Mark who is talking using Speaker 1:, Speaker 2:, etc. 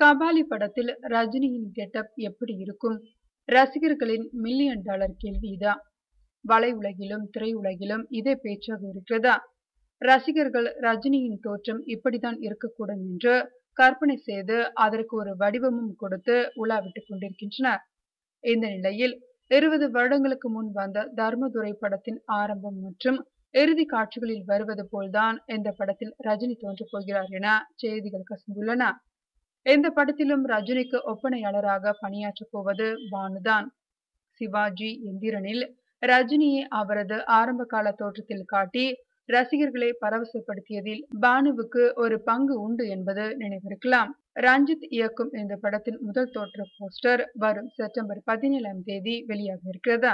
Speaker 1: கபாலி படத்தில் ரஜினியின் கெட்டப் எப்படி இருக்கும்? ரசிகர்களின் மில்லியன் டாலர் கேள்வி இதான். வலை உலகிலும் திரையுலகிலும் இதே பேச்சாக இருக்கிறதா? ரசிகர்கள் ரஜினியின் தோற்றம் இப்படித்தான் இருக்கக்கூடும் என்று கற்பனை செய்து அதற்கு ஒரு வடிவமும் கொடுத்து உலாவிட்டுக் கொண்டிருக்கின்றனர். இந்த நிலையில் 20 வருடங்களுக்கு முன் வந்த தர்மதுரை படத்தின் ஆரம்பம் மற்றும் இறுதி காட்சிகளில் வருவது போல்தான் இந்த படத்தில் ரஜினி தோன்றப் போகிறார் என செய்திகள் கசிந்துள்ளன. இந்த படத்திலும் ரஜினிக்கு ஒப்பனையாளராக பணியாற்றப் போவது பானுதான். சிவாஜி எந்திரனில் ரஜினியை அவரது ஆரம்பகால தோற்றத்தில் காட்டி ரசிகர்களை பரவசப்படுத்தியதில் பானுவுக்கு ஒரு பங்கு உண்டு என்பது நினைவிருக்கலாம். ரஞ்சித் இயக்கும் இந்த படத்தின் முதல் தோற்ற போஸ்டர் வரும் செப்டம்பர் 17ஆம் தேதி வெளியாக இருக்கிறது.